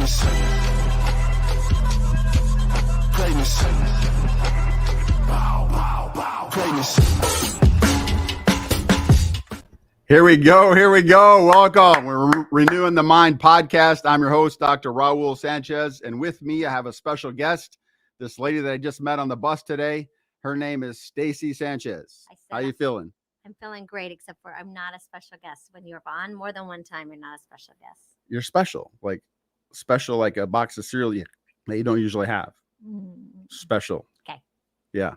Greatness. Greatness. Bow, bow, bow. Greatness. Here we go. Welcome. We're Renewing the Mind podcast. I'm your host, Dr. Raul Sanchez. And with me, I have a special guest, this lady that I just met on the bus today. Her name is Stacy Sanchez. How you feeling? I'm feeling great, except for I'm not a special guest. When you're on more than one time, you're not a special guest. You're special like a box of cereal that you don't usually have. Special. Okay. Yeah.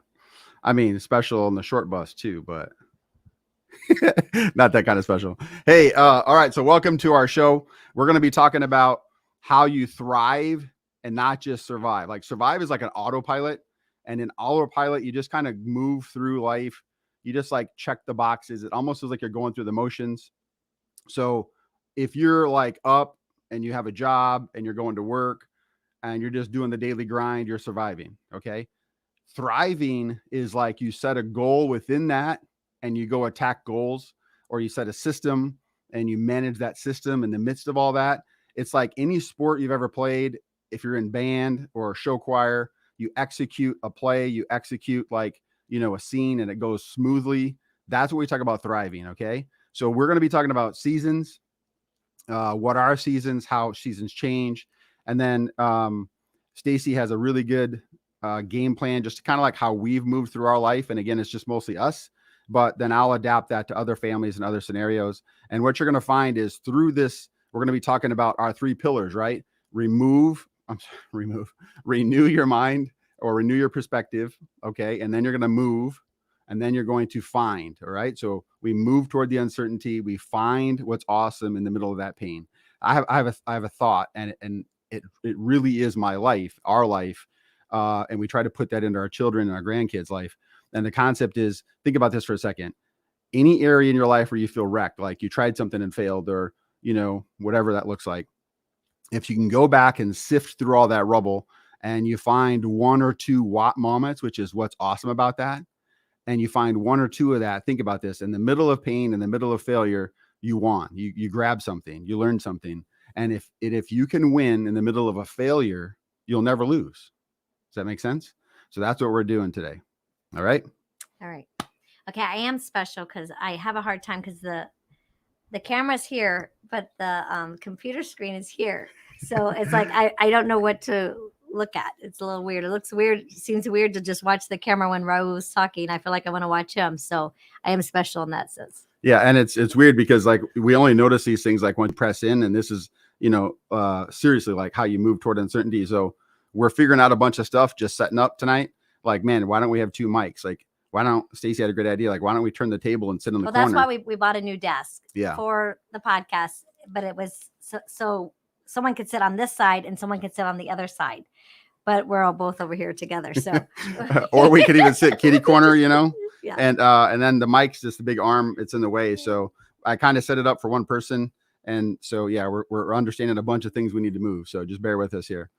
I mean, special on the short bus too, but not that kind of special. Hey, all right. So welcome to our show. We're going to be talking about how you thrive and not just survive. Like survive is like an autopilot, and in autopilot, you just kind of move through life. You just like check the boxes. It almost feels like you're going through the motions. So if you're like up and you have a job and you're going to work and you're just doing the daily grind, you're surviving. Okay. Thriving is like you set a goal within that and you go attack goals, or you set a system and you manage that system in the midst of all that. It's like any sport you've ever played. If you're in band or a show choir, you execute a play, you execute like, a scene, and it goes smoothly. That's what we talk about thriving. Okay. So we're going to be talking about seasons, what are seasons, how seasons change. And then Stacy has a really good game plan, just kind of like how we've moved through our life. And again, it's just mostly us, but then I'll adapt that to other families and other scenarios. And what you're going to find is through this, we're going to be talking about our three pillars, right? Renew your mind or renew your perspective. Okay. And then you're going to move, and then you're going to find. All right. So we move toward the uncertainty. We find what's awesome in the middle of that pain. I have a thought, and it really is my life, our life. And we try to put that into our children and our grandkids' life. And the concept is, think about this for a second. Any area in your life where you feel wrecked, like you tried something and failed, or, whatever that looks like. If you can go back and sift through all that rubble and you find one or two moments, which is what's awesome about that, and you find one or two of that, think about this. In the middle of pain, in the middle of failure, you won. You grab something, you learn something. And if you can win in the middle of a failure, you'll never lose. Does that make sense? So that's what we're doing today. All right. Okay. I am special because I have a hard time because the camera's here, but the computer screen is here. So it's like, I don't know what to look at. It's a little weird. It looks weird. It seems weird to just watch the camera when Raul was talking. I feel like I want to watch him. So I am special in that sense. Yeah. And it's weird because like we only notice these things like when you press in, and this is, seriously like how you move toward uncertainty. So we're figuring out a bunch of stuff, just setting up tonight. Like, man, why don't we have two mics? Like, why don't Stacy had a great idea? Like, why don't we turn the table and sit in the corner? Well, that's why we bought a new desk for the podcast, but it was so someone could sit on this side and someone could sit on the other side, but we're all both over here together. So, or we could even sit kitty corner, Yeah. And then the mic's just the big arm. It's in the way. So I kind of set it up for one person. And so, yeah, we're understanding a bunch of things we need to move. So just bear with us here.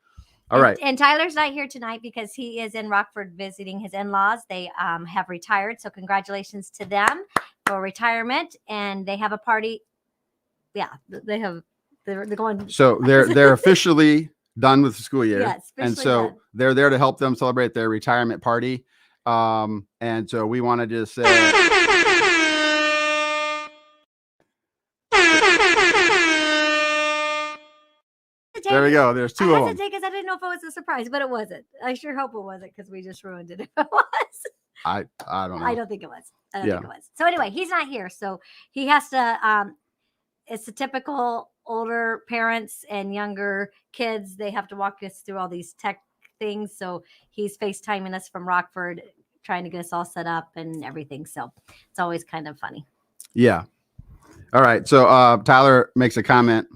All right. And Tyler's not here tonight because he is in Rockford visiting his in-laws. They have retired. So congratulations to them for retirement. And they have a party. Yeah, they're going. So they're officially done with the school year. Yes. And so they're there to help them celebrate their retirement party. And so we wanted to say. There we go. There's two of them. Because I didn't know if it was a surprise, but it wasn't. I sure hope it wasn't because we just ruined it if it was. I don't know. I don't think it was. Think it was. So anyway, he's not here. So he has to, it's the typical older parents and younger kids. They have to walk us through all these tech things. So he's FaceTiming us from Rockford, trying to get us all set up and everything. So it's always kind of funny. Yeah. All right. So Tyler makes a comment.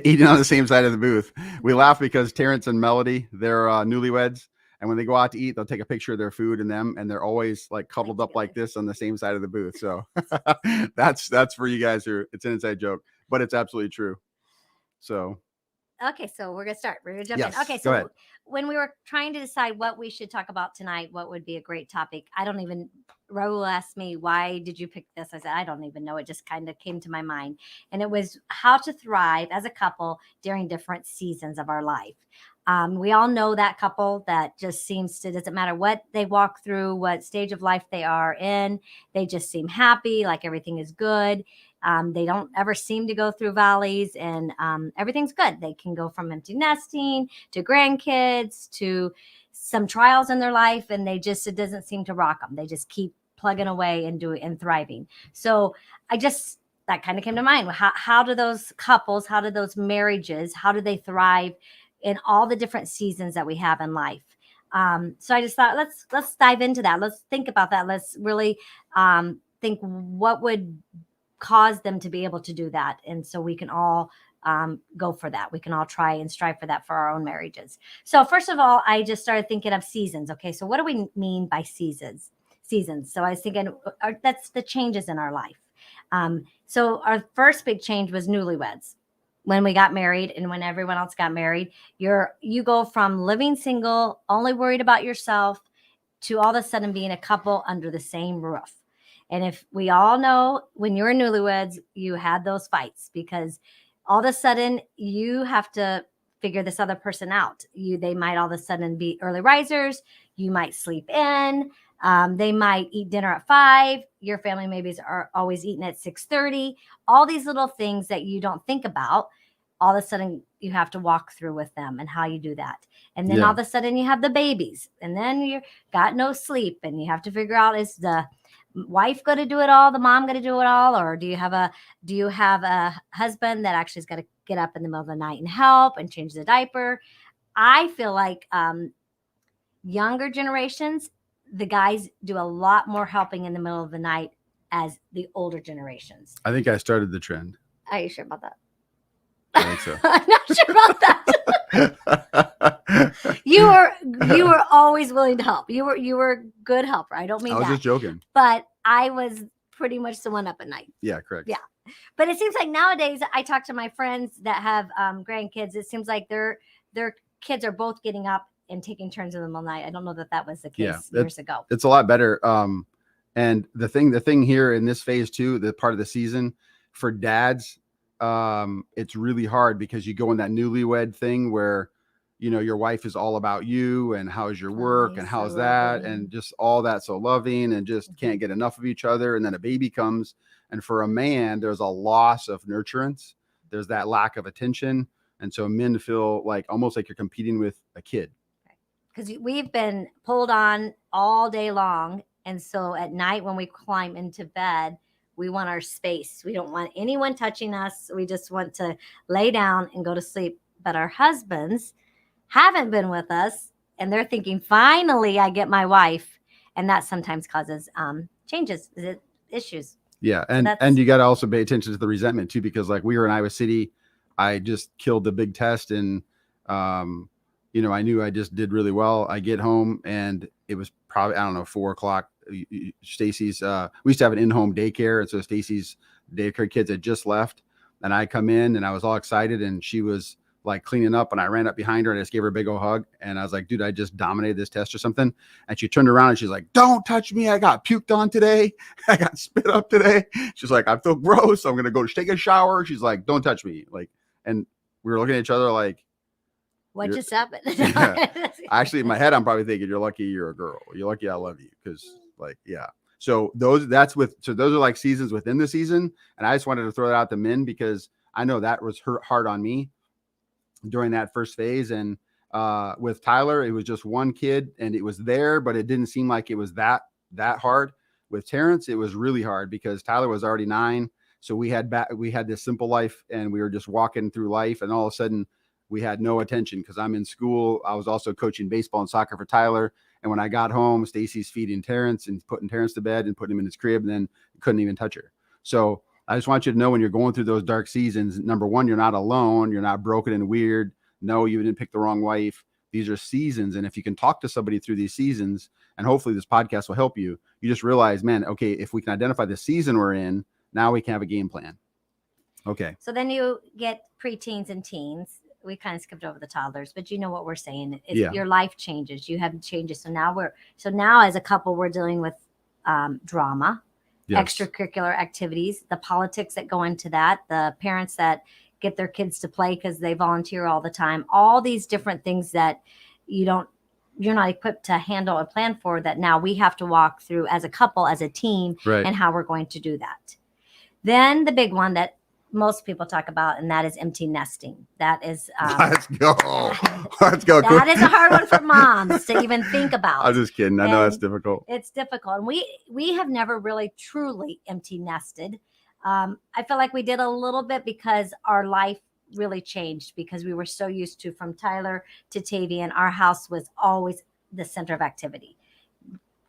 Eating on the same side of the booth. We laugh because Terrence and Melody, they're newlyweds, and when they go out to eat, they'll take a picture of their food and them, and they're always like cuddled up like this on the same side of the booth. So that's for you guys who it's an inside joke, but it's absolutely true. So Okay, so we're gonna start. We're gonna jump Yes, in. Okay, go ahead. so when we were trying to decide what we should talk about tonight, what would be a great topic, I don't even. Raul asked me, "Why did you pick this?" I said, "I don't even know. It just kind of came to my mind," and it was how to thrive as a couple during different seasons of our life. We all know that couple that just seems to doesn't matter what they walk through, what stage of life they are in, they just seem happy, like everything is good. They don't ever seem to go through valleys, and everything's good. They can go from empty nesting to grandkids to some trials in their life, and it doesn't seem to rock them. They just keep plugging away and doing and thriving. So that kind of came to mind. How do those couples, how do those marriages, how do they thrive in all the different seasons that we have in life? So I just thought let's dive into that. Let's think about that. Let's really think what would cause them to be able to do that. And so we can all go for that. We can all try and strive for that for our own marriages. So first of all, I just started thinking of seasons. Okay, so what do we mean by seasons? So I was thinking that's the changes in our life. So our first big change was newlyweds. When we got married and when everyone else got married, you go from living single, only worried about yourself, to all of a sudden being a couple under the same roof. And if we all know, when you're newlyweds, you had those fights because all of a sudden you have to figure this other person out. They might all of a sudden be early risers. You might sleep in. They might eat dinner at 5. Your family maybe are always eating at 6:30. All these little things that you don't think about, all of a sudden you have to walk through with them and how you do that. And then all of a sudden you have the babies, and then you got no sleep, and you have to figure out, is the wife going to do it all, the mom going to do it all, or do you have a husband that actually is going to get up in the middle of the night and help and change the diaper? I feel like younger generations, the guys do a lot more helping in the middle of the night as the older generations. I think I started the trend. Are you sure about that? I think so. I'm not sure about that. You were always willing to help. You were a good helper. I don't mean I was that. just joking. But I was pretty much the one up at night. Yeah, correct. Yeah. But it seems like nowadays I talk to my friends that have grandkids. It seems like their kids are both getting up and taking turns in the middle of the night. I don't know that was the case years ago. It's a lot better. And the thing here in this phase too, the part of the season for dads, it's really hard because you go in that newlywed thing where, you know, your wife is all about you and how's your work and how's that and just all that, so loving, and just can't get enough of each other. And then a baby comes, and for a man, there's a loss of nurturance. There's that lack of attention. And so men feel like almost like you're competing with a kid. Because we've been pulled on all day long. And so at night when we climb into bed, we want our space. We don't want anyone touching us. We just want to lay down and go to sleep. But our husbands haven't been with us, and they're thinking, finally, I get my wife. And that sometimes causes changes, issues. Yeah. And you got to also pay attention to the resentment too, because like we were in Iowa City, I just killed the big test, and you know, I knew I just did really well. I get home and it was probably, I don't know, 4:00. Stacy's, we used to have an in-home daycare. And so Stacy's daycare kids had just left, and I come in and I was all excited, and she was like cleaning up, and I ran up behind her and I just gave her a big old hug. And I was like, dude, I just dominated this test or something. And she turned around and she's like, don't touch me. I got puked on today. I got spit up today. She's like, I feel gross. I'm going to go take a shower. She's like, don't touch me. Like, and we were looking at each other like, what just happened? Yeah. Actually, in my head, I'm probably thinking, you're lucky you're a girl. You're lucky I love you. Because like, yeah. So those are like seasons within the season. And I just wanted to throw that out to men because I know that was hard on me during that first phase. And with Tyler, it was just one kid, and it was there, but it didn't seem like it was that hard. With Terrence, it was really hard because Tyler was already 9. So we had this simple life, and we were just walking through life, and all of a sudden we had no attention because I'm in school. I was also coaching baseball and soccer for Tyler. And when I got home, Stacy's feeding Terrence and putting Terrence to bed and putting him in his crib, and then couldn't even touch her. So I just want you to know, when you're going through those dark seasons, number one, you're not alone. You're not broken and weird. No, you didn't pick the wrong wife. These are seasons. And if you can talk to somebody through these seasons, and hopefully this podcast will help you, you just realize, man, okay, if we can identify the season we're in, now we can have a game plan. Okay. So then you get preteens and teens. we kind of skipped over the toddlers, but you know what we're saying. Yeah. Your life changes. You have changes. So now as a couple, we're dealing with drama, Yes. extracurricular activities, the politics that go into that, the parents that get their kids to play because they volunteer all the time, all these different things that you're not equipped to handle and plan for, that now we have to walk through as a couple, as a team, Right. and how we're going to do that. Then the big one that most people talk about, and that is empty nesting. That is Let's go. Let's go. that is a hard one for moms to even think about. I'm just kidding. I know that's And difficult. It's difficult. And we have never really truly empty nested. I feel like we did a little bit because our life really changed, because we were so used to, from Tyler to Tavian, our house was always the center of activity.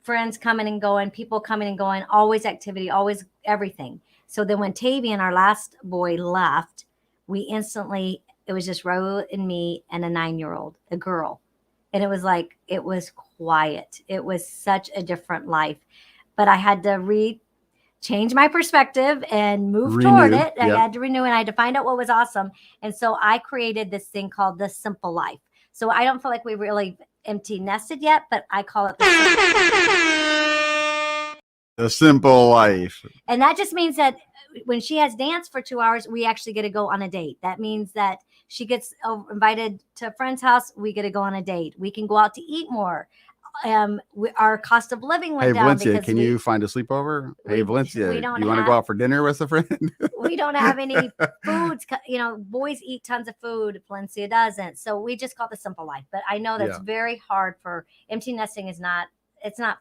Friends coming and going, people coming and going, always activity, always everything. So then when Tavian, our last boy, left, it was just Ro and me and a 9-year-old, a girl. And it was quiet. It was such a different life. But I had to change my perspective and move toward it. I had to renew, and I had to find out what was awesome. And so I created this thing called the simple life. So I don't feel like we really empty nested yet, but I call it the simple life. And that just means that when she has dance for 2 hours, we actually get to go on a date. That means that she gets invited to a friend's house. We get to go on a date. We can go out to eat more. Our cost of living went down. Valencia, can you find a sleepover? Hey, Valencia, you want to go out for dinner with a friend? We don't have any foods. Boys eat tons of food. Valencia doesn't. So we just call it the simple life. But I know that's very hard for empty nesting. It's not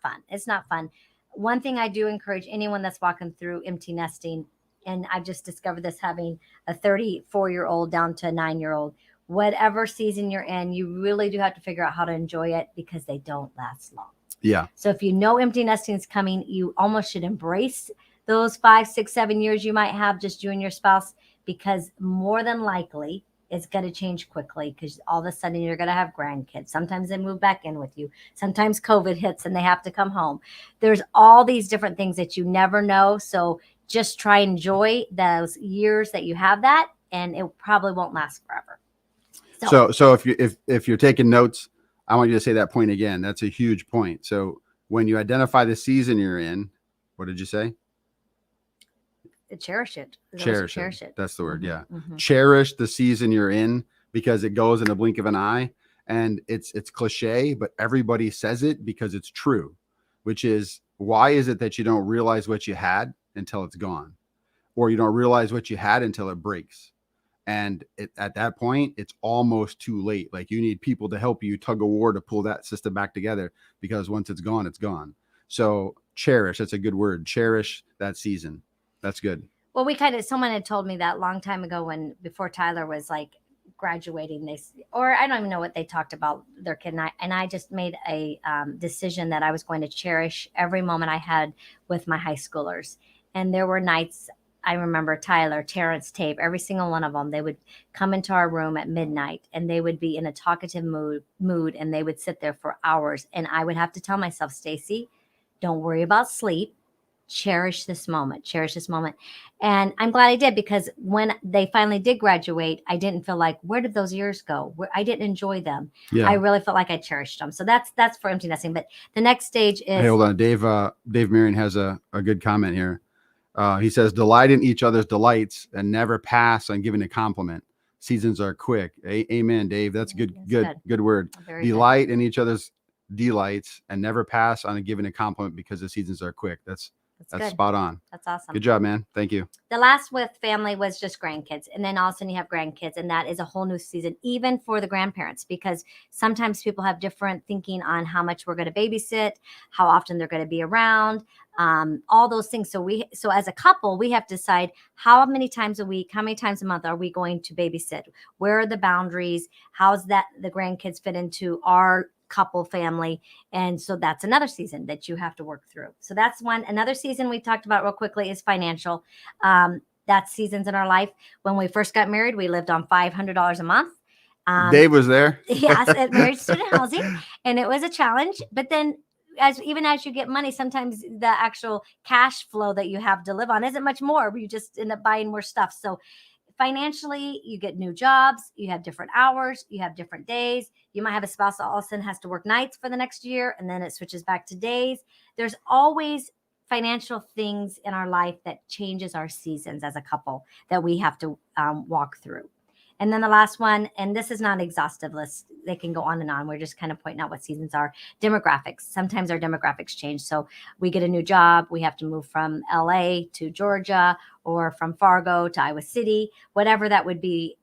fun. It's not fun. One thing I do encourage anyone that's walking through empty nesting, and I've just discovered this having a 34-year-old down to a 9-year-old, whatever season you're in, you really do have to figure out how to enjoy it, because they don't last long. Yeah. So if you know empty nesting is coming, you almost should embrace those 5, 6, 7 years you might have just you and your spouse, because more than likely it's going to change quickly, because all of a sudden you're going to have grandkids. Sometimes they move back in with you. Sometimes COVID hits and they have to come home. There's all these different things that you never know. So just try and enjoy those years that you have that, and it probably won't last forever. So if you're taking notes, I want you to say that point again. That's a huge point. So when you identify the season you're in, what did you say? Cherish it. Cherish it. That's the word. Yeah. Mm-hmm. Cherish the season you're in, because it goes in a blink of an eye, and it's cliche, but everybody says it because it's true, which is, why is it that you don't realize what you had until it's gone, or you don't realize what you had until it breaks? And at that point, it's almost too late. Like, you need people to help you tug a war to pull that system back together, because once it's gone, it's gone. So cherish, that's a good word. Cherish that season. That's good. Well, someone had told me that long time ago, before Tyler was like graduating, or I don't even know what they talked about their kid. And I just made a decision that I was going to cherish every moment I had with my high schoolers. And there were nights, I remember Tyler, Terrence, Tape, every single one of them, they would come into our room at midnight, and they would be in a talkative mood, and they would sit there for hours. And I would have to tell myself, Stacy, don't worry about sleep. Cherish this moment. And I'm glad I did, because when they finally did graduate, I didn't feel like, where did those years go? I didn't enjoy them. Yeah. I really felt like I cherished them. So that's for empty nesting. But the next stage is... Hey, hold on. Dave Marion has a good comment here. He says, delight in each other's delights and never pass on giving a compliment. Seasons are quick. Amen, Dave. That's good word. Delight in each other's delights and never pass on giving a compliment, because the seasons are quick. That's spot on. That's awesome. Good job, man. Thank you. The last with family was just grandkids. And then all of a sudden you have grandkids, and that is a whole new season, even for the grandparents, because sometimes people have different thinking on how much we're going to babysit, how often they're going to be around, all those things. So as a couple, we have to decide how many times a week, how many times a month are we going to babysit? Where are the boundaries? How's that the grandkids fit into our couple family? And so that's another season that you have to work through. So that's one. Another season we talked about real quickly is financial. That's seasons in our life. When we first got married, we lived on $500 a month. Dave was there. Yes, at Marriage Student Housing. And it was a challenge. But then even as you get money, sometimes the actual cash flow that you have to live on isn't much more. You just end up buying more stuff. So financially, you get new jobs, you have different hours, you have different days. You might have a spouse that all of a sudden has to work nights for the next year, and then it switches back to days. There's always financial things in our life that changes our seasons as a couple that we have to walk through. And then the last one, and this is not an exhaustive list, they can go on and on. We're just kind of pointing out what seasons are. Demographics. Sometimes our demographics change. So we get a new job, we have to move from LA to Georgia, or from Fargo to Iowa City, whatever that would be.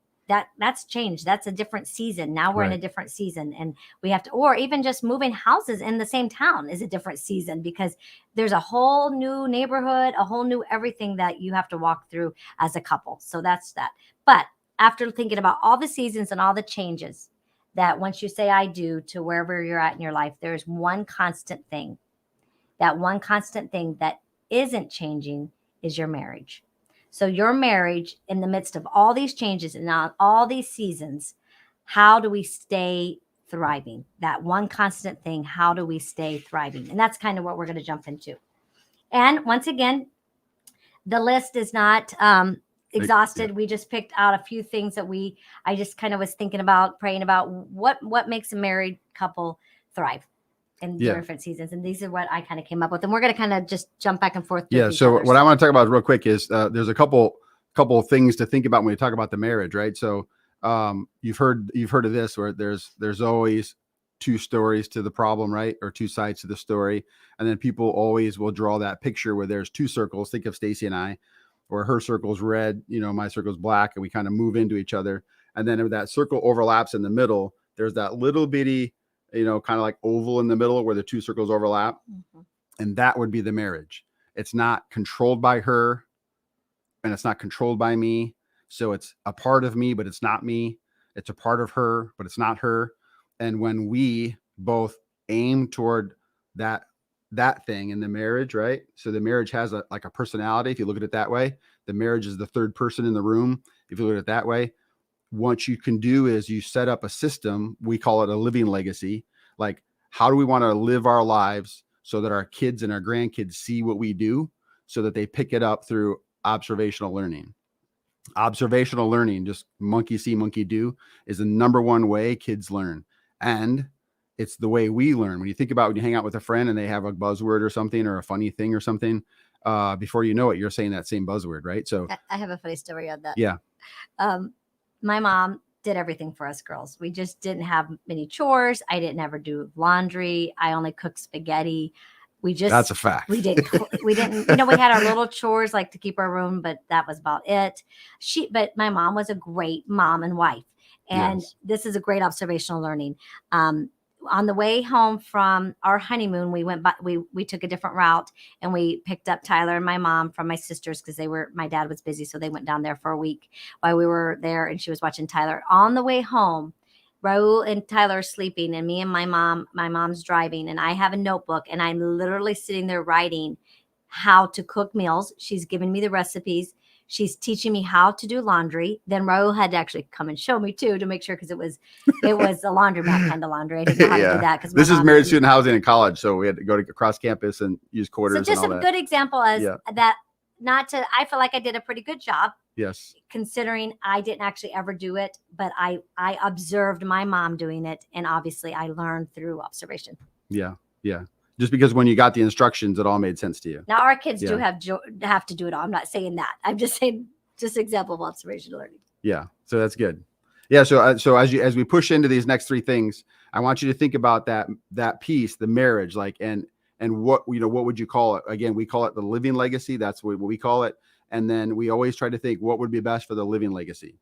That's changed. That's a different season. Now we're in a different season, and we have to, or even just moving houses in the same town is a different season, because there's a whole new neighborhood, a whole new everything that you have to walk through as a couple. So that's that. But after thinking about all the seasons and all the changes, that once you say I do to wherever you're at in your life, there's one constant thing. That one constant thing that isn't changing is your marriage. So your marriage, in the midst of all these changes and all these seasons, how do we stay thriving? That one constant thing, how do we stay thriving? And that's kind of what we're going to jump into. And once again, the list is not exhausted. We just picked out a few things that I just kind of was thinking about, praying about what makes a married couple thrive in different seasons. And these are what I kind of came up with. And we're going to kind of just jump back and forth. Yeah. So what I want to talk about real quick is there's a couple things to think about when we talk about the marriage, right? So you've heard of this, where there's always two stories to the problem, right? Or two sides to the story. And then people always will draw that picture where there's two circles. Think of Stacy and I, where her circle's red, my circle's black, and we kind of move into each other. And then if that circle overlaps in the middle, there's that little bitty, kind of like oval in the middle where the two circles overlap. Mm-hmm. And that would be the marriage. It's not controlled by her, and it's not controlled by me. So it's a part of me, but it's not me. It's a part of her, but it's not her. And when we both aim toward that thing in the marriage, right? So the marriage has a personality. If you look at it that way, the marriage is the third person in the room. If you look at it that way, what you can do is you set up a system. We call it a living legacy. Like, how do we want to live our lives so that our kids and our grandkids see what we do, so that they pick it up through observational learning? Observational learning, just monkey see, monkey do, is the number one way kids learn. And it's the way we learn. When you think about when you hang out with a friend and they have a buzzword or something, or a funny thing or something, before you know it, you're saying that same buzzword, right? So I have a funny story on that. Yeah. My mom did everything for us girls. We just didn't have many chores. I didn't ever do laundry. I only cooked spaghetti. That's a fact. We didn't, we had our little chores like to keep our room, but that was about it. But my mom was a great mom and wife. And This is a great observational learning. On the way home from our honeymoon, we took a different route, and we picked up Tyler and my mom from my sisters, because my dad was busy. So they went down there for a week while we were there, and she was watching Tyler. On the way home, Raul and Tyler are sleeping, and me and my mom's driving, and I have a notebook, and I'm literally sitting there writing how to cook meals. She's giving me the recipes. She's teaching me how to do laundry. Then Raul had to actually come and show me too, to make sure, because it was a laundromat kind of laundry. I didn't know how to do that. Because this is married student housing in college, so we had to go to across campus and use quarters. So just and all a that. good example as that. I feel like I did a pretty good job. Yes. Considering I didn't actually ever do it, but I observed my mom doing it, and obviously I learned through observation. Yeah. Yeah. Just because when you got the instructions, it all made sense to you. Now our kids do have to do it all. I'm not saying that. I'm just saying, just example of observational learning. Yeah. So that's good. Yeah. So as we push into these next three things, I want you to think about that piece, the marriage, and what would you call it? Again, we call it the living legacy. That's what we call it. And then we always try to think what would be best for the living legacy,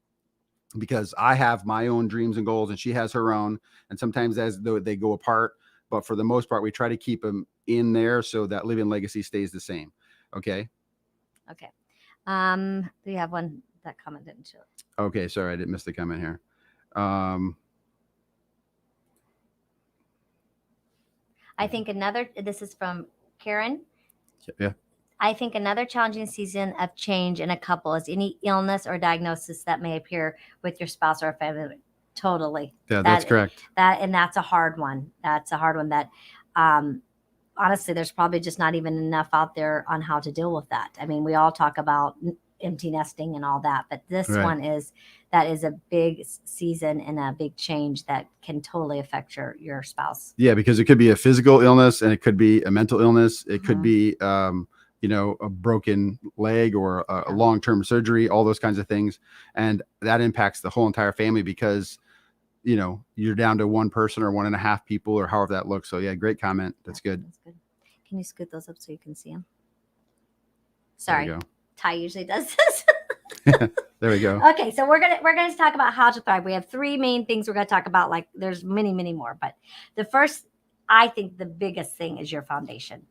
because I have my own dreams and goals, and she has her own. And sometimes as though they go apart, but for the most part, we try to keep them in there so that living legacy stays the same. Okay. Okay. Do you have one? That comment didn't show. Okay. Sorry. I didn't miss the comment here. I think this is from Karen. Yeah. I think another challenging season of change in a couple is any illness or diagnosis that may appear with your spouse or family. Totally. Yeah, that's correct. That's a hard one. That's a hard one that, honestly, there's probably just not even enough out there on how to deal with that. I mean, we all talk about empty nesting and all that. But this Right. one is a big season and a big change that can totally affect your spouse. Yeah, because it could be a physical illness and it could be a mental illness. It could Mhm. be, a broken leg or a Yeah. long-term surgery, all those kinds of things. And that impacts the whole entire family because, you're down to one person or 1.5 people or however that looks. So yeah, great comment. That's good. That's good. Can you scoot those up so you can see them? There Sorry, you go. Ty usually does this. There we go. Okay, so we're gonna talk about how to thrive. We have 3 main things we're gonna talk about. Like there's many more, but the first, I think, the biggest thing is your foundation.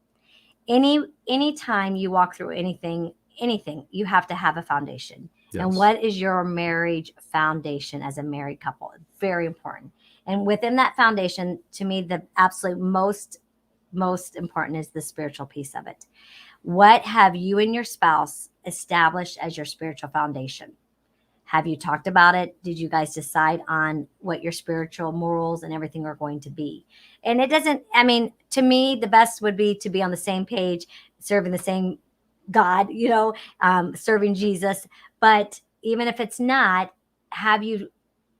Anytime you walk through anything, you have to have a foundation. Yes. And what is your marriage foundation as a married couple? Very important. And within that foundation, to me, the absolute most important is the spiritual piece of it. What have you and your spouse established as your spiritual foundation? Have you talked about it? Did you guys decide on what your spiritual morals and everything are going to be? And it doesn't, I mean, to me, the best would be to be on the same page, serving the same God, serving Jesus. But even if it's not, have you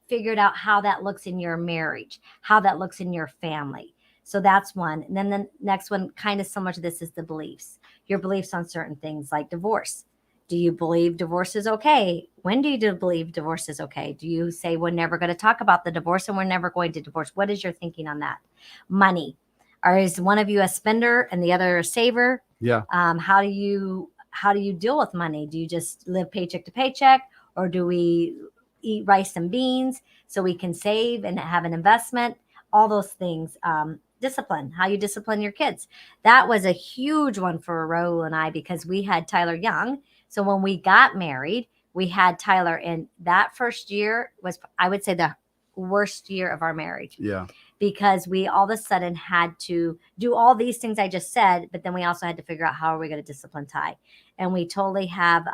figured out how that looks in your marriage, how that looks in your family? So that's one. And then the next one, kind of similar to this, is the beliefs. Your beliefs on certain things like divorce. Do you believe divorce is okay? When do you believe divorce is okay? Do you say we're never going to talk about the divorce and we're never going to divorce? What is your thinking on that? Money. Or is one of you a spender and the other a saver? Yeah. How do you deal with money? Do you just live paycheck to paycheck, or do we eat rice and beans so we can save and have an investment? All those things. Discipline, how you discipline your kids. That was a huge one for Raul and I because we had Tyler young. So when we got married, we had Tyler, and that first year was, I would say, the worst year of our marriage. Yeah. Because we all of a sudden had to do all these things I just said, but then we also had to figure out how are we going to discipline Ty. And we totally have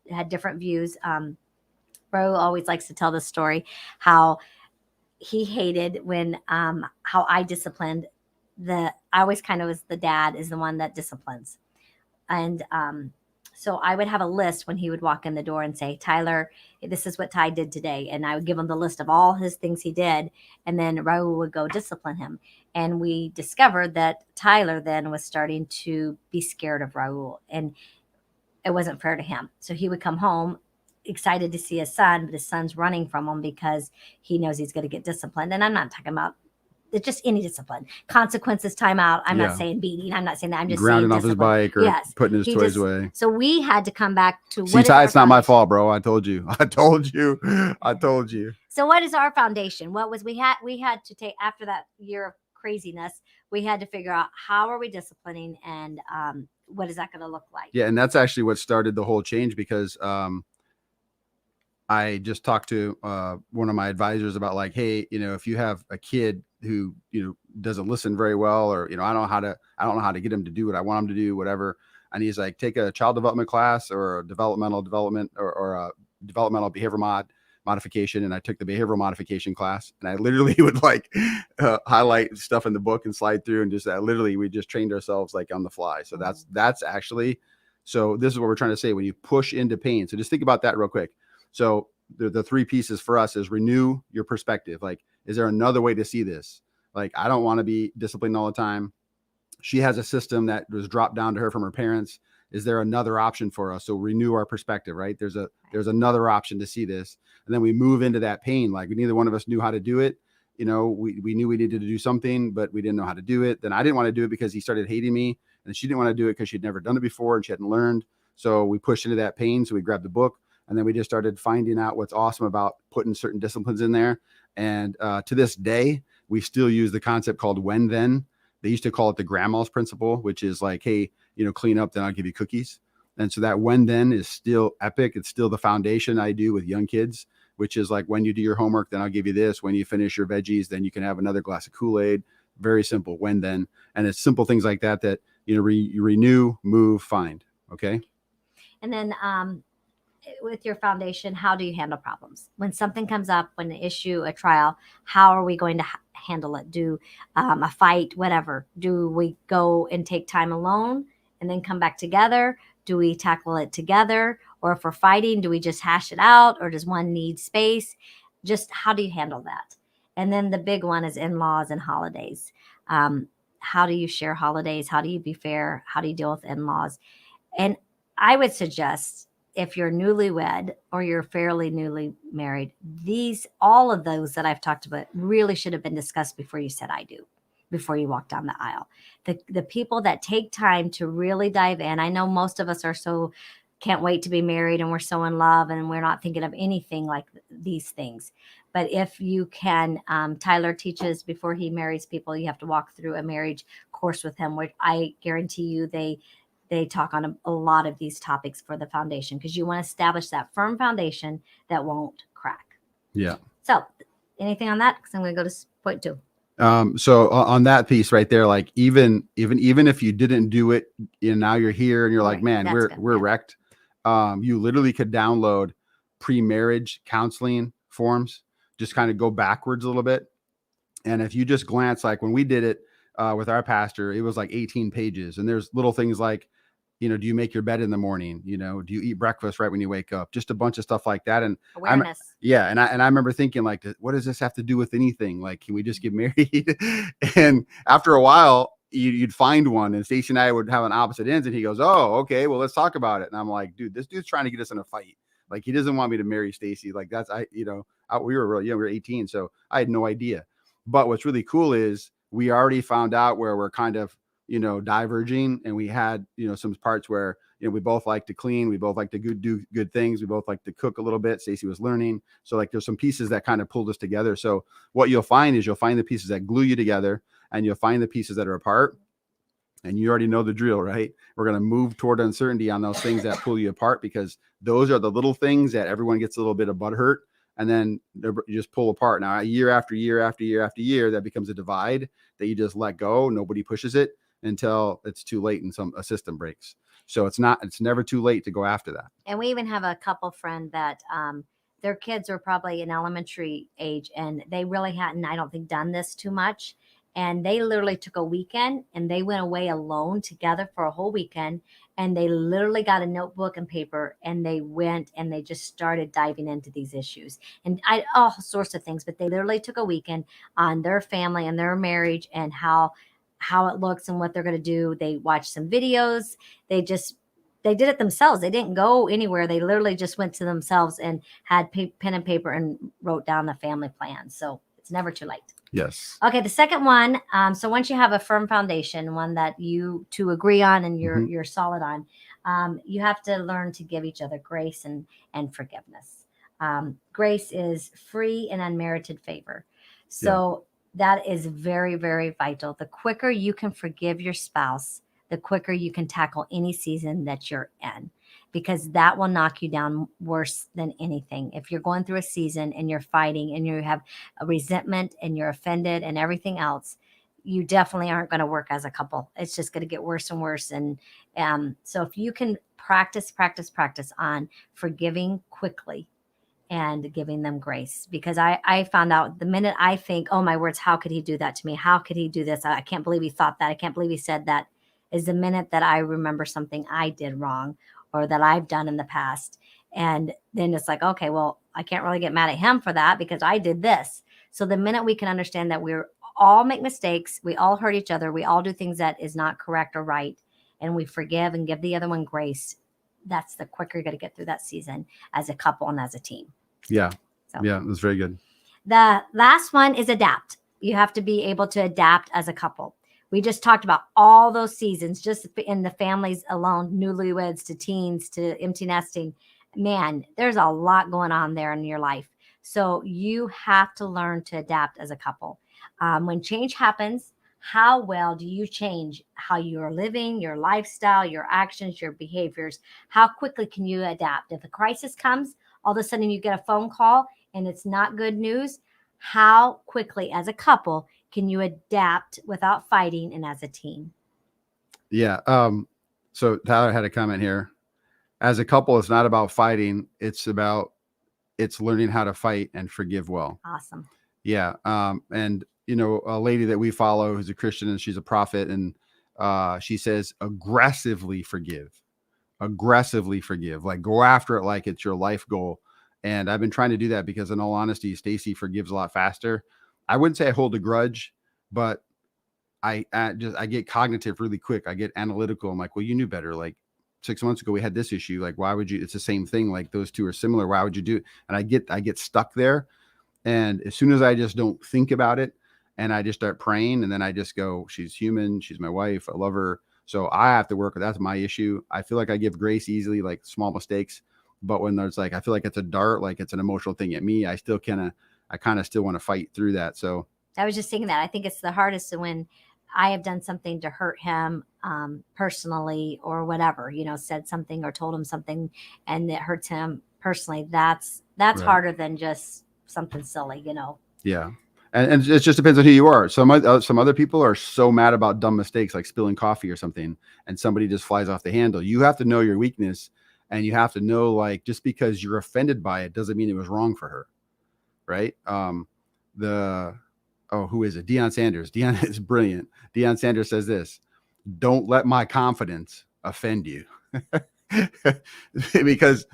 had different views. Raul always likes to tell this story, how he hated when how I disciplined I always kind of was the dad is the one that disciplines. And so I would have a list when he would walk in the door and say, Tyler, this is what Ty did today. And I would give him the list of all his things he did. And then Raul would go discipline him. And we discovered that Tyler then was starting to be scared of Raul. And it wasn't fair to him. So he would come home excited to see his son, but his son's running from him because he knows he's going to get disciplined. And I'm not talking about just any discipline, consequences, timeout. I'm not saying beating. I'm not saying that. I'm just grounding saying off his bike or putting his toys away. So we had to come back to See, Ty, it's not my fault, bro. I told you. So what is our foundation? What was we had to take after that year of craziness? We had to figure out how are we disciplining and what is that going to look like? Yeah, and that's actually what started the whole change because I just talked to one of my advisors about like, hey, if you have a kid who, doesn't listen very well, or, I don't know how to get him to do what I want him to do, whatever. And he's like, take a child development class or a developmental development or a developmental behavior modification. And I took the behavioral modification class, and I literally would like highlight stuff in the book and slide through and just we just trained ourselves like on the fly. So that's actually, so this is what we're trying to say when you push into pain. So just think about that real quick. So the 3 pieces for us is renew your perspective. Like, is there another way to see this? Like, I don't want to be disciplined all the time. She has a system that was dropped down to her from her parents. Is there another option for us? So renew our perspective, right? There's another option to see this. And then we move into that pain. Like neither one of us knew how to do it. We knew we needed to do something, but we didn't know how to do it. Then I didn't want to do it because he started hating me, and she didn't want to do it because she'd never done it before and she hadn't learned. So we pushed into that pain. So we grabbed the book, and then we just started finding out what's awesome about putting certain disciplines in there. And to this day, we still use the concept called when then. They used to call it the grandma's principle, which is like, hey, clean up, then I'll give you cookies. And so that when then is still epic. It's still the foundation I do with young kids, which is like, when you do your homework, then I'll give you this. When you finish your veggies, then you can have another glass of Kool-Aid. Very simple, when then. And it's simple things like that you renew, move, find. Okay. And then with your foundation, how do you handle problems? When something comes up, when an issue, a trial, how are we going to handle it? Do a fight, whatever. Do we go and take time alone and then come back together? Do we tackle it together? Or if we're fighting, do we just hash it out, or does one need space? Just how do you handle that? And then the big one is in-laws and holidays. How do you share holidays? How do you be fair? How do you deal with in-laws? And I would suggest, if you're newlywed or you're fairly newly married, all of those that I've talked about really should have been discussed before you said I do, before you walk down the aisle. The people that take time to really dive in. I know most of us are so can't wait to be married, and we're so in love, and we're not thinking of anything like these things. But if you can, Tyler teaches before he marries people, you have to walk through a marriage course with him, which I guarantee you they talk on a lot of these topics for the foundation, because you want to establish that firm foundation that won't crack. Yeah. So anything on that? Because I'm going to go to point 2. So on that piece right there, like even if you didn't do it, now you're here and you're like, man, we're wrecked. You literally could download pre-marriage counseling forms, just kind of go backwards a little bit. And if you just glance, like when we did it with our pastor, it was like 18 pages. And there's little things like, do you make your bed in the morning? Do you eat breakfast right when you wake up? Just a bunch of stuff like that. And awareness. And I remember thinking, like, what does this have to do with anything? Like, can we just get married? And after a while, you'd find one, and Stacey and I would have an opposite ends, and he goes, oh, okay, well, let's talk about it. And I'm like, dude, this dude's trying to get us in a fight. Like, he doesn't want me to marry Stacey. Like, we were real young, we were 18. So I had no idea. But what's really cool is we already found out where we're kind of, diverging. And we had, some parts where, we both like to clean. We both like to do good things. We both like to cook a little bit. Stacey was learning. So like, there's some pieces that kind of pulled us together. So what you'll find is you'll find the pieces that glue you together, and you'll find the pieces that are apart. And you already know the drill, right? We're going to move toward uncertainty on those things that pull you apart, because those are the little things that everyone gets a little bit of butthurt, and then you just pull apart. Now, year after year after year after year, that becomes a divide that you just let go. Nobody pushes it until it's too late and a system breaks. So it's never too late to go after that. And we even have a couple friend that their kids were probably in elementary age, and they really hadn't, I don't think, done this too much. And they literally took a weekend and they went away alone together for a whole weekend. And they literally got a notebook and paper, and they went and they just started diving into these issues and all sorts of things. But they literally took a weekend on their family and their marriage and how it looks and what they're going to do. They watched some videos. They did it themselves. They didn't go anywhere. They literally just went to themselves and had pen and paper and wrote down the family plan. So it's never too late. Yes. Okay. The second one. So once you have a firm foundation, one that you two agree on and you're solid on, you have to learn to give each other grace and forgiveness. Grace is free and unmerited favor. So that is very, very vital. The quicker you can forgive your spouse, the quicker you can tackle any season that you're in, because that will knock you down worse than anything. If you're going through a season and you're fighting and you have a resentment and you're offended and everything else, you definitely aren't going to work as a couple. It's just going to get worse and worse. And so if you can practice on forgiving quickly and giving them grace, because I found out the minute I think, oh my words, how could he do that to me? How could he do this? I can't believe he thought that. I can't believe he said that, is the minute that I remember something I did wrong or that I've done in the past. And then it's like, okay, well, I can't really get mad at him for that because I did this. So the minute we can understand that we're all make mistakes, we all hurt each other, we all do things that is not correct or right, and we forgive and give the other one grace, that's the quicker you're going to get through that season as a couple and as a team. Yeah. So, yeah, that's very good. The last one is adapt. You have to be able to adapt as a couple. We just talked about all those seasons just in the families alone, newlyweds to teens to empty nesting. Man, there's a lot going on there in your life. So you have to learn to adapt as a couple. When change happens, how well do you change how you're living, your lifestyle, your actions, your behaviors? How quickly can you adapt? If a crisis comes, all of a sudden you get a phone call and it's not good news. How quickly as a couple can you adapt without fighting and as a team? Yeah. So Tyler had a comment here. As a couple, it's not about fighting. It's learning how to fight and forgive well. Awesome. Yeah. And a lady that we follow who's a Christian and she's a prophet, and she says aggressively forgive. aggressively forgive, like go after it like it's your life goal. And I've been trying to do that because, in all honesty, Stacy forgives a lot faster. I wouldn't say I hold a grudge, but I get cognitive really quick. I get analytical. I'm like, well, you knew better. Like 6 months ago, we had this issue. Like, why would you? It's the same thing. Like those two are similar. Why would you do it? And I get stuck there. And as soon as I just don't think about it, and I just start praying, and then I just go, she's human. She's my wife. I love her. So I have to work. That's my issue. I feel like I give grace easily, like small mistakes. But when there's like, I feel like it's a dart, like it's an emotional thing at me, I kind of still want to fight through that. So I was just thinking that. I think it's the hardest when I have done something to hurt him personally or whatever, said something or told him something and it hurts him personally. That's Right. harder than just something silly, Yeah. And it just depends on who you are. Some other people are so mad about dumb mistakes, like spilling coffee or something, and somebody just flies off the handle. You have to know your weakness, and you have to know, like, just because you're offended by it doesn't mean it was wrong for her. Right. Who is it? Deion Sanders. Deion is brilliant. Deion Sanders says this: don't let my confidence offend you. Because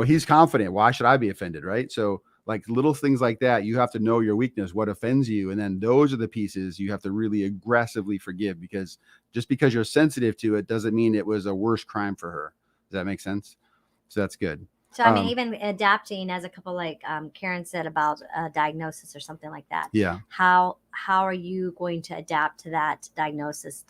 he's confident. Why should I be offended? Right. So like little things like that, you have to know your weakness, what offends you. And then those are the pieces you have to really aggressively forgive, because just because you're sensitive to it doesn't mean it was a worse crime for her. Does that make sense? So that's good. So, I mean, even adapting as a couple, like Karen said about diagnosis or something like that. Yeah. How are you going to adapt to that diagnosis?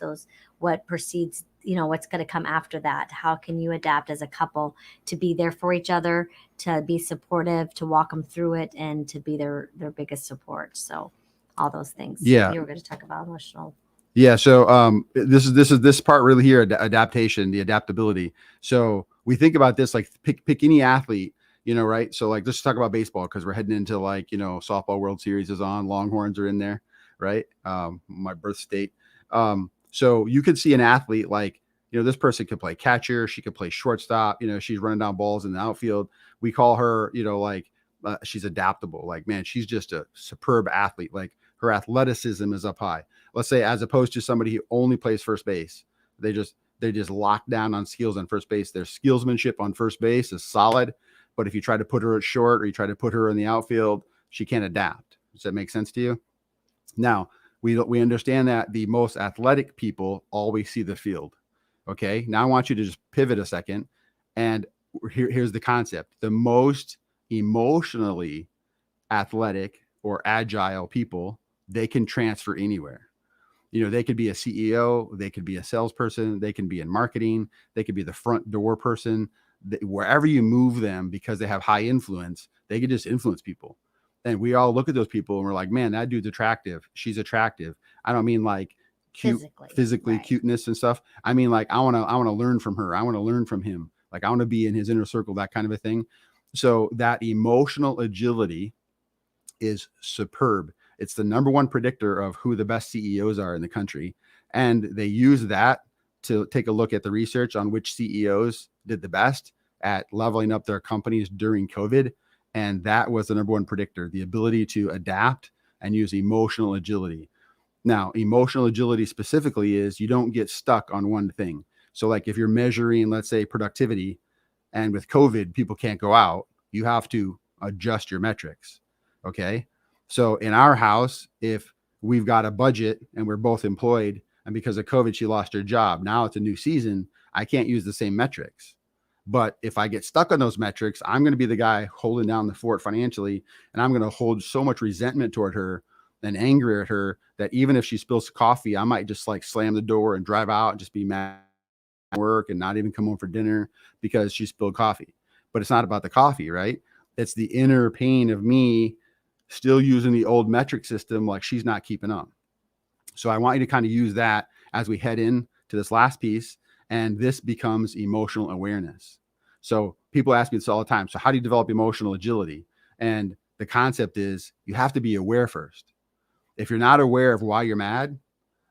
What precedes, what's going to come after that? How can you adapt as a couple to be there for each other, to be supportive, to walk them through it, and to be their biggest support? So all those things. Yeah. You were going to talk about emotional. Yeah. So this part really here, adaptation, the adaptability. So we think about this, like pick any athlete, right? So like, let's talk about baseball, because we're heading into like, softball World Series is on, Longhorns are in there, right? My birth state. So you could see an athlete like, this person could play catcher. She could play shortstop. She's running down balls in the outfield. We call her, she's adaptable. Like, man, she's just a superb athlete. Like her athleticism is up high. Let's say, as opposed to somebody who only plays first base, they just lock down on skills on first base. Their skillsmanship on first base is solid, but if you try to put her at short or you try to put her in the outfield, she can't adapt. Does that make sense to you? Now, we understand that the most athletic people always see the field. Okay. Now I want you to just pivot a second, and here's the concept. The most emotionally athletic or agile people, they can transfer anywhere. They could be a CEO, they could be a salesperson, they can be in marketing, they could be the front door person. Wherever you move them, because they have high influence, they could just influence people. And we all look at those people and we're like, man, that dude's attractive. She's attractive. I don't mean like cute, physically right. Cuteness and stuff. I mean, like, I want to learn from her. I want to learn from him. Like, I want to be in his inner circle, that kind of a thing. So that emotional agility is superb. It's the number one predictor of who the best CEOs are in the country. And they use that to take a look at the research on which CEOs did the best at leveling up their companies during COVID. And that was the number one predictor, the ability to adapt and use emotional agility. Now, emotional agility specifically is you don't get stuck on one thing. So like if you're measuring, let's say, productivity, and with COVID, people can't go out, you have to adjust your metrics. Okay. So in our house, if we've got a budget and we're both employed, and because of COVID, she lost her job, now it's a new season, I can't use the same metrics. But if I get stuck on those metrics, I'm going to be the guy holding down the fort financially, and I'm going to hold so much resentment toward her and anger at her that even if she spills coffee, I might just like slam the door and drive out and just be mad at work and not even come home for dinner because she spilled coffee. But it's not about the coffee, right? It's the inner pain of me still using the old metric system, like she's not keeping up. So I want you to kind of use that as we head in to this last piece. And this becomes emotional awareness. So people ask me this all the time. So how do you develop emotional agility? And the concept is you have to be aware first. If you're not aware of why you're mad,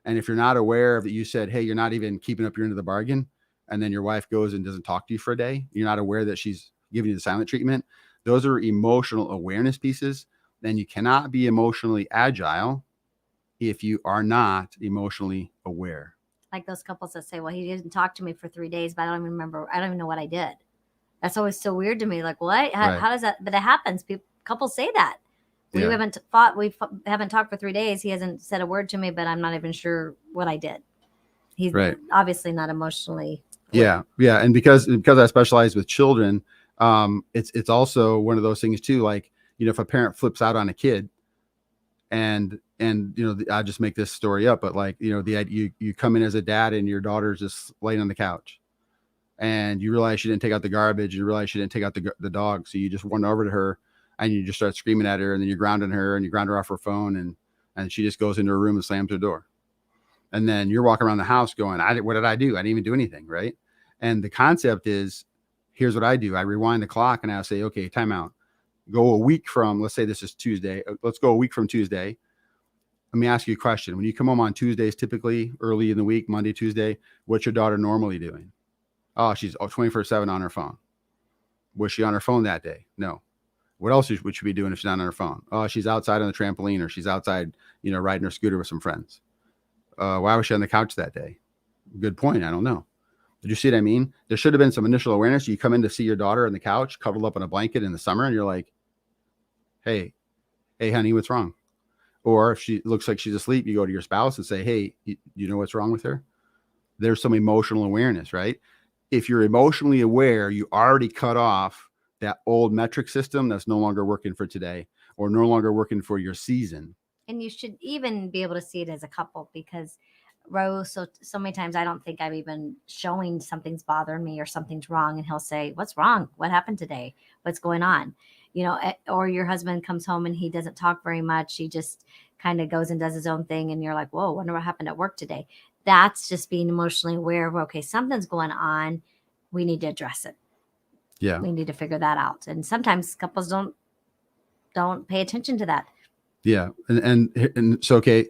and if you're not aware of that you said, hey, you're not even keeping up your end of the bargain, and then your wife goes and doesn't talk to you for a day, you're not aware that she's giving you the silent treatment. Those are emotional awareness pieces. Then you cannot be emotionally agile if you are not emotionally aware. like those couples that say, well, he didn't talk to me for 3 days, but I don't even remember. I don't even know what I did. That's always so weird to me. Like, what? How does that? But it happens. Couples say that. We haven't fought. We haven't talked for 3 days. He hasn't said a word to me, but I'm not even sure what I did. He's obviously not emotionally. Yeah. And because I specialize with children, it's also one of those things too. Like, if a parent flips out on a kid, and I just make this story up, but like, you come in as a dad and your daughter's just laying on the couch, and you realize she didn't take out the garbage. You realize she didn't take out the dog. So you just run over to her and you just start screaming at her, and then you're grounding her and you ground her off her phone, and she just goes into her room and slams her door. And then you're walking around the house going, what did I do? I didn't even do anything. Right. And the concept is, here's what I do. I rewind the clock and I'll say, okay, time out. Go a week from, let's say this is Tuesday. Let's go a week from Tuesday. Let me ask you a question. When you come home on Tuesdays, typically early in the week, Monday, Tuesday, what's your daughter normally doing? Oh, she's 24/7 on her phone. Was she on her phone that day? No. What else would she be doing if she's not on her phone? Oh, she's outside on the trampoline, or she's outside, riding her scooter with some friends. Why was she on the couch that day? Good point. I don't know. Did you see what I mean? There should have been some initial awareness. You come in to see your daughter on the couch, cuddled up in a blanket in the summer, and you're like, hey, honey, what's wrong? Or if she looks like she's asleep, you go to your spouse and say, hey, you know what's wrong with her? There's some emotional awareness, right? If you're emotionally aware, you already cut off that old metric system that's no longer working for today, or no longer working for your season. And you should even be able to see it as a couple, because Rose, so many times I don't think I'm even showing something's bothering me or something's wrong, and he'll say, what's wrong? What happened today? What's going on? Or your husband comes home and he doesn't talk very much. He just kind of goes and does his own thing, and you're like, whoa, wonder what happened at work today. That's just being emotionally aware of, okay, something's going on. We need to address it. Yeah. We need to figure that out. And sometimes couples don't pay attention to that. Yeah. And so, okay,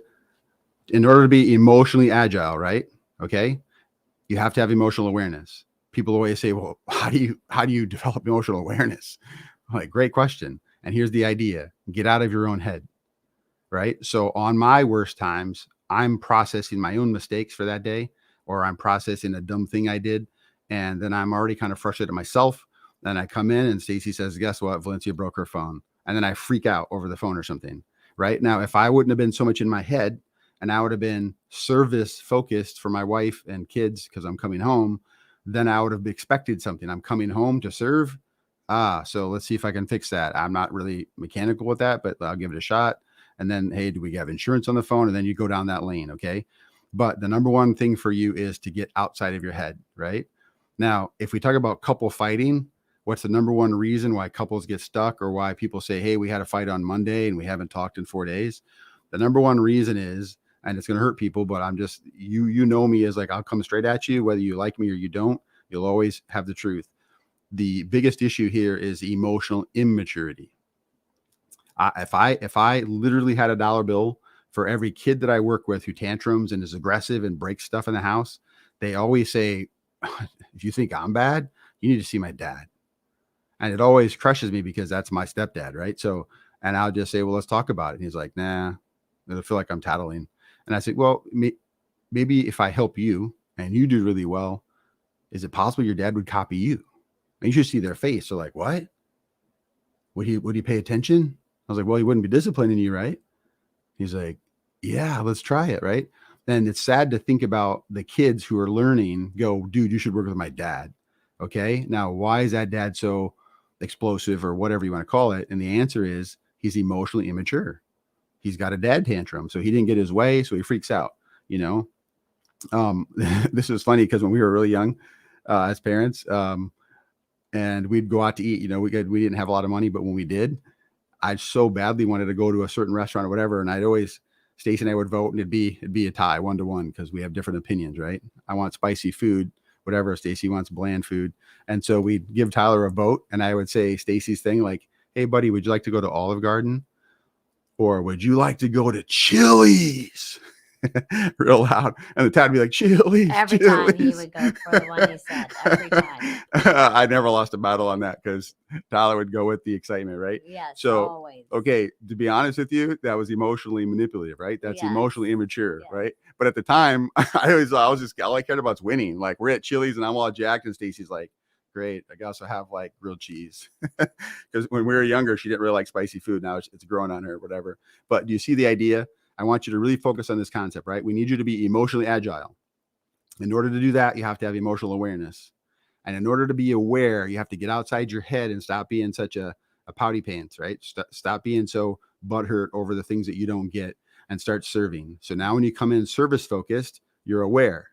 in order to be emotionally agile, right? Okay. You have to have emotional awareness. People always say, well, how do you develop emotional awareness? I'm like, great question. And here's the idea: get out of your own head. Right. So on my worst times, I'm processing my own mistakes for that day, or I'm processing a dumb thing I did. And then I'm already kind of frustrated myself. Then I come in and Stacy says, guess what? Valencia broke her phone. And then I freak out over the phone or something. Right now, if I wouldn't have been so much in my head, and I would have been service focused for my wife and kids because I'm coming home, then I would have expected something. I'm coming home to serve. So let's see if I can fix that. I'm not really mechanical with that, but I'll give it a shot. And then, hey, do we have insurance on the phone? And then you go down that lane. Okay. But the number one thing for you is to get outside of your head, right? Now, if we talk about couple fighting, what's the number one reason why couples get stuck, or why people say, hey, we had a fight on Monday and we haven't talked in 4 days? The number one reason is, and it's going to hurt people, but I'm just, you know me as like, I'll come straight at you, whether you like me or you don't, you'll always have the truth. The biggest issue here is emotional immaturity. If I literally had a dollar bill for every kid that I work with who tantrums and is aggressive and breaks stuff in the house, they always say, if you think I'm bad, you need to see my dad. And it always crushes me because that's my stepdad, right? So, and I'll just say, well, let's talk about it. And he's like, nah, it'll feel like I'm tattling. And I say, well, maybe if I help you and you do really well, is it possible your dad would copy you? And you should see their face. They're like, what? Would he pay attention? I was like, well, he wouldn't be disciplining you, right? He's like, yeah, let's try it, right? And it's sad to think about the kids who are learning go, dude, you should work with my dad. Okay. Now, why is that dad so explosive, or whatever you want to call it? And the answer is, he's emotionally immature. He's got a dad tantrum. So he didn't get his way. So he freaks out, This is funny because when we were really young, as parents, and we'd go out to eat, we didn't have a lot of money, but when we did, I so badly wanted to go to a certain restaurant or whatever. And Stacey and I would vote, and it'd be a tie 1-1 because we have different opinions, right? I want spicy food, whatever. Stacey wants bland food. And so we'd give Tyler a vote, and I would say Stacey's thing, like, hey buddy, would you like to go to Olive Garden? Or would you like to go to Chili's? real loud. And the dad would be like, Chili's. Every time he Chili's." would go for the one he said. Every time. I never lost a battle on that because Tyler would go with the excitement, right? Yes, So, always. okay, to be honest with you, that was emotionally manipulative, right? That's Yes. emotionally immature, Yes. right? But at the time, all I cared about was winning. Like, we're at Chili's and I'm all jacked, and Stacy's like, great, I also have like grilled cheese. Because when we were younger, she didn't really like spicy food. Now it's growing on her, whatever. But do you see the idea? I want you to really focus on this concept, right? We need you to be emotionally agile. In order to do that, you have to have emotional awareness. And in order to be aware, you have to get outside your head and stop being such a pouty pants, right? Stop being so butthurt over the things that you don't get and start serving. So now when you come in service focused, you're aware.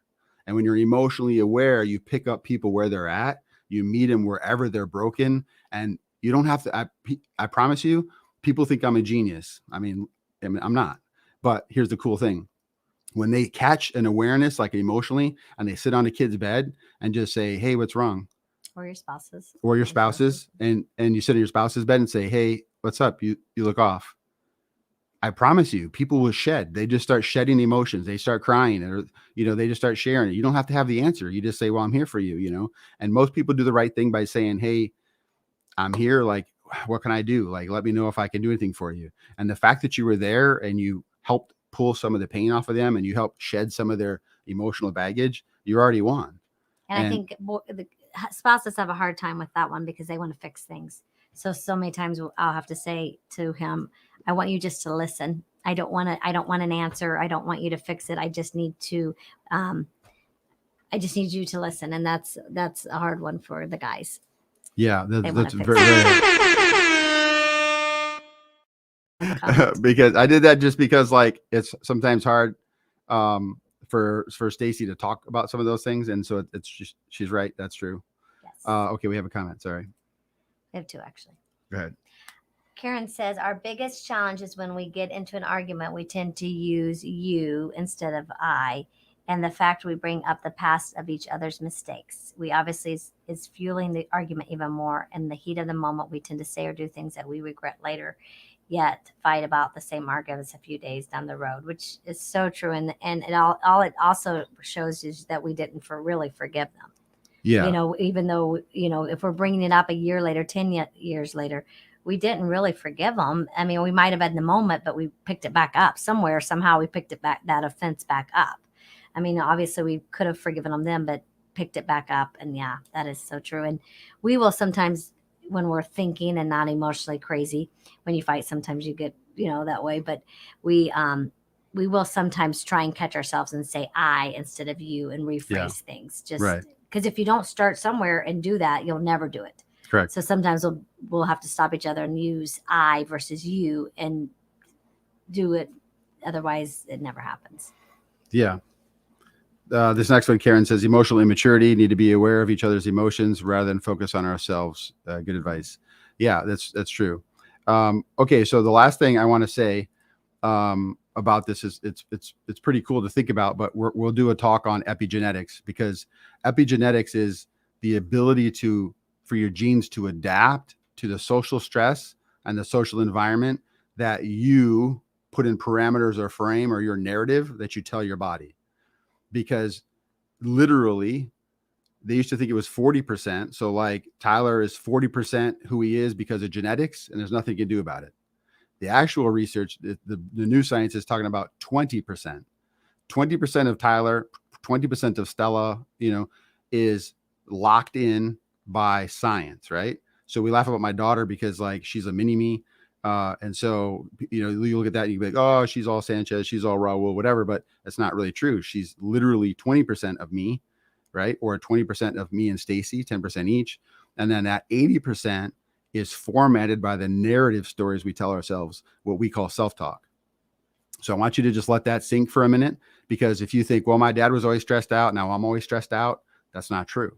And when you're emotionally aware, you pick up people where they're at, you meet them wherever they're broken. And you don't have to, I promise you, people think I'm a genius. I mean, I'm not. But here's the cool thing. When they catch an awareness, like emotionally, and they sit on a kid's bed and just say, hey, what's wrong? Or your spouses. And you sit in your spouse's bed and say, hey, what's up? You look off. I promise you, people will shed. They just start shedding emotions. They start crying, or, they just start sharing it. You don't have to have the answer. You just say, well, I'm here for you, and most people do the right thing by saying, hey, I'm here. Like, what can I do? Like, let me know if I can do anything for you. And the fact that you were there and you helped pull some of the pain off of them and you helped shed some of their emotional baggage, you already won. And I think the spouses have a hard time with that one because they want to fix things. So many times I'll have to say to him, I want you just to listen. I don't want an answer. I don't want you to fix it. I just need you to listen. And that's a hard one for the guys. Yeah. That's very because I did that just because like it's sometimes hard for Stacy to talk about some of those things, and so it's just, she's right. That's true. Yes. Okay, we have a comment. Sorry. We have two actually. Go ahead. Karen says our biggest challenge is when we get into an argument, we tend to use you instead of I, and the fact we bring up the past of each other's mistakes. We obviously is fueling the argument even more. In the heat of the moment, we tend to say or do things that we regret later, yet fight about the same arguments a few days down the road, which is so true. And it also shows is that we didn't really forgive them. Yeah. Even though, if we're bringing it up a year later, 10 years later, we didn't really forgive them. I mean, we might have had in the moment, but we picked it back up somewhere. Somehow we picked it back, that offense back up. I mean, obviously we could have forgiven them then, but picked it back up. And yeah, that is so true. And we will sometimes, when we're thinking and not emotionally crazy, when you fight, sometimes you get, that way, but we will sometimes try and catch ourselves and say I instead of you and rephrase things, just because if you don't start somewhere and do that, you'll never do it. Correct. So sometimes we'll have to stop each other and use I versus you and do it. Otherwise it never happens. Yeah. This next one, Karen says, emotional immaturity, need to be aware of each other's emotions rather than focus on ourselves. Good advice. Yeah, that's true. Okay. So the last thing I want to say about this is it's pretty cool to think about, but we'll do a talk on epigenetics, because epigenetics is the ability for your genes to adapt to the social stress and the social environment that you put in parameters or frame or your narrative that you tell your body. Because literally they used to think it was 40%. So like Tyler is 40% who he is because of genetics, and there's nothing you can do about it. The actual research, the new science is talking about 20%. 20% of Tyler, 20% of Stella, is locked in by science, right? So we laugh about my daughter because like she's a mini me. And so, you look at that and you be like, oh, she's all Sanchez, she's all Raul, whatever, but that's not really true. She's literally 20% of me, right? Or 20% of me and Stacy, 10% each. And then that 80% is formatted by the narrative stories we tell ourselves, what we call self-talk. So I want you to just let that sink for a minute, because if you think, well, my dad was always stressed out, now I'm always stressed out, that's not true.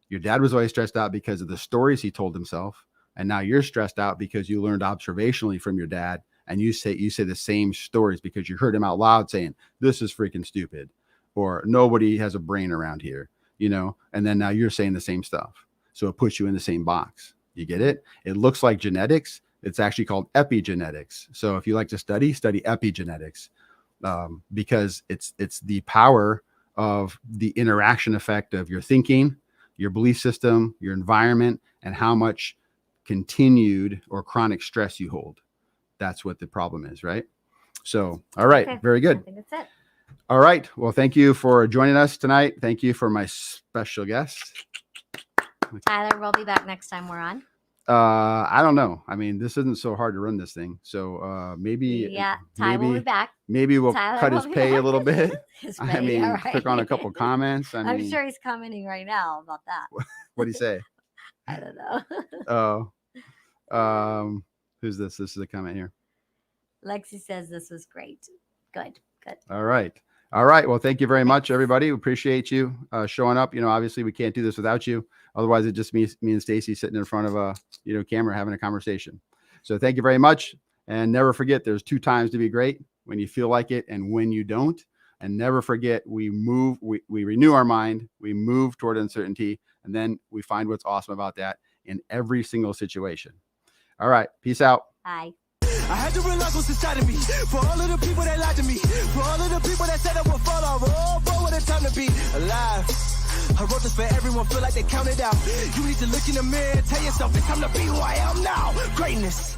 Your dad was always stressed out because of the stories he told himself. And now you're stressed out because you learned observationally from your dad. And you say the same stories because you heard him out loud saying, this is freaking stupid, or nobody has a brain around here, and then now you're saying the same stuff. So it puts you in the same box. You get it? It looks like genetics. It's actually called epigenetics. So if you like to study epigenetics. because it's the power of the interaction effect of your thinking, your belief system, your environment, and how much continued or chronic stress you hold. That's what the problem is, right? So, all right, Okay. very I good. think that's it. All right. Well, thank you for joining us tonight. Thank you for my special guest. Tyler, we'll be back next time we're on. I don't know. I mean, this isn't so hard to run this thing. So maybe, Yeah, Ty will be back. maybe we'll Tyler cut will his be pay a back. little bit. His I pay, mean, all right. click on a couple comments. I'm sure he's commenting right now about that. What do you say? I don't know. Oh, who's this? This is a comment here. Lexi says this was great. Good. All right. Well, thank you very much, everybody. We appreciate you showing up. Obviously we can't do this without you. Otherwise, it just me and Stacy sitting in front of a camera having a conversation. So thank you very much. And never forget, there's 2 times to be great: when you feel like it and when you don't. And never forget, we renew our mind, we move toward uncertainty, and then we find what's awesome about that in every single situation. All right. Peace out. Bye. I had to realize what's inside of me. For all of the people that lied to me. For all of the people that said I would fall off. Oh, boy, what a time to be alive. I wrote this for everyone, feel like they counted out. You need to look in the mirror and tell yourself it's time to be who I am now. Greatness.